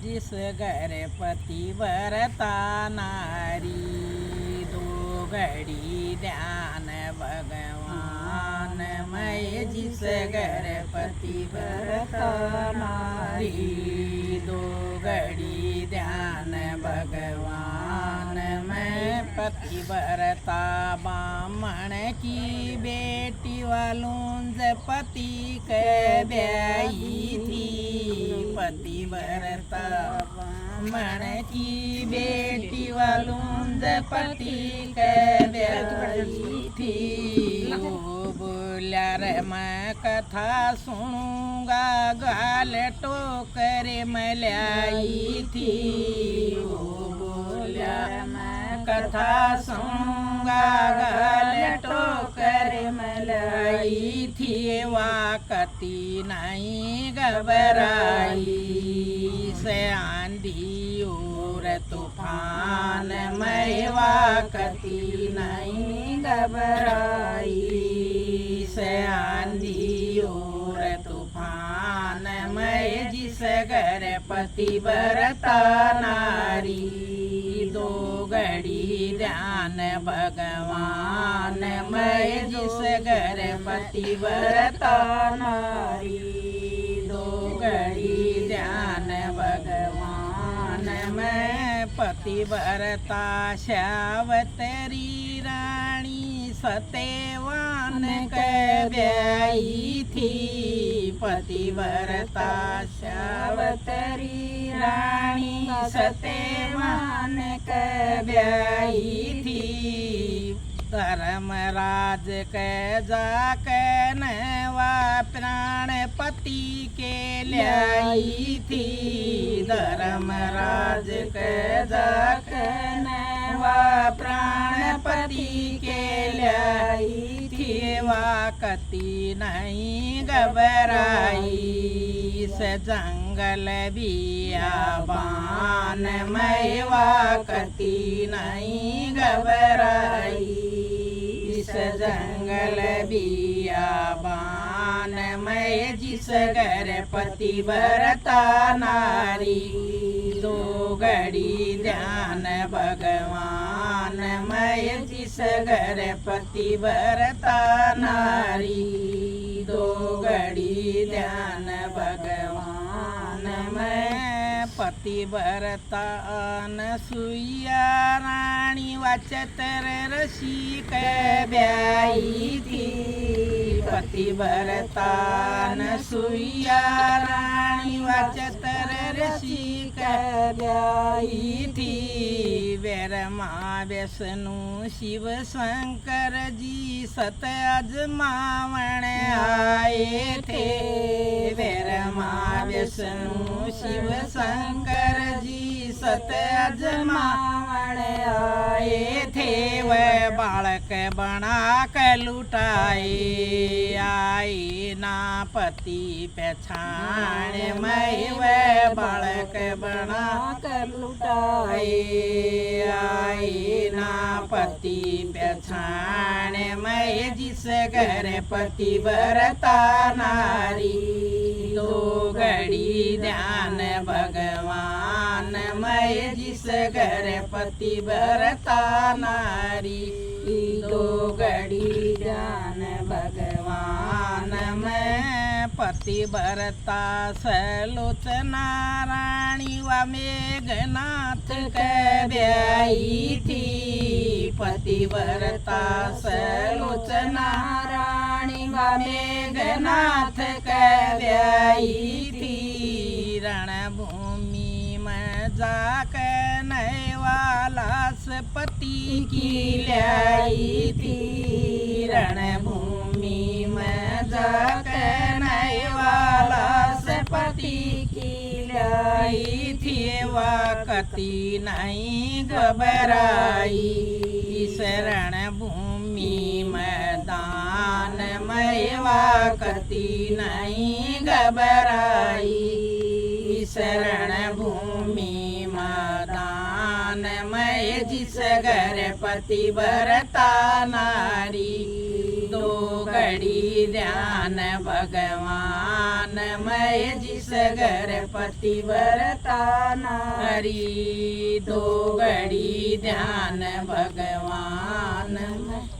जिस घर पति वरता नारी, दो घड़ी ध्यान भगवान मैं जिस घर पति वरता नारी, दो घड़ी ध्यान भगवान मैं पतिव्रता बामण की बेटी वालूंज पति के ब्याई थी, पतिव्रता बामण की बेटी वालूंज पति के ब्याई थी। वो बोल्या रे मैं कथा सुनूंगा गाल टोकर मलाई थी, वो बोल्या मैं कथा सुनूंगा गाल टोकर मलाई थी। वाकती नहीं घबराई से आंधी और तूफान मैं, वाकती नहीं घबराई से आंधी और तूफान मैं, जिस घर पतिव्रता नारी, दो घड़ी ध्यान भगवान मैं जिस घर पतिव्रता नारी, दो घड़ी ध्यान भगवान मैं पतिव्रता। श्यावतरी रानी सत्यवान के ब्याई थी, पतिव्रता श्यावतरी रानी सत्यवान के ब्याई थी। धर्मराज के जाके नवा प्राण पति के लाई थी, धर्मराज के जाके नवा प्राण पति के लाई थी। वाकती नहीं घबराई से जंगल बियाबान मैं, वाकती नहीं घबराई से जंगल बियाबान मैं, जिस घर पतिव्रता नारी, दो घड़ी ध्यान भगवान मैं, जिस घर पतिव्रता नारी, दो घड़ी ध्यान भगवान मैं पतिव्रता। अनसुईया रानी वाचतर रसिक ब्याई थी, पतिव्रता अनसुईया रानी वाचतर रसिक ब्याई थी। वेरमा विष्णु शिव शंकर जी सत अजमावण आए थे, वेरमा विष्णु शिव शंकर जी सत अजमावण आए थे। वह बालक बना के लुटाए आए ना पति पहचान मैं, वह बालक बना कर लुटाए आए ना पति पहचान मैं, जिस घर पतिव्रता नारी, दो घड़ी ध्यान भगवान मैं, जिस घर पतिव्रता नारी, दो घड़ी ध्यान भगवान मैं पतिव्रता। सलोचना रानी व मेघनाथ के ब्याई थी, पतिव्रता सलोचना रानी व मेघनाथ के ब्याई थी। रणभूमि में जाकर नैवालास पति की लाई थी, रणभूमि में जाकर नैवालास पति की लाई थी। वाकती नहीं घबराई शरण भूमि मैदान में, वाकती नहीं घबराई शरण भूमि मैदान में, जिस घर पतिव्रता नारी, दो घड़ी ध्यान भगवान मैं जिस घर पतिव्रता नारी, 2 घड़ी ध्यान भगवान मैं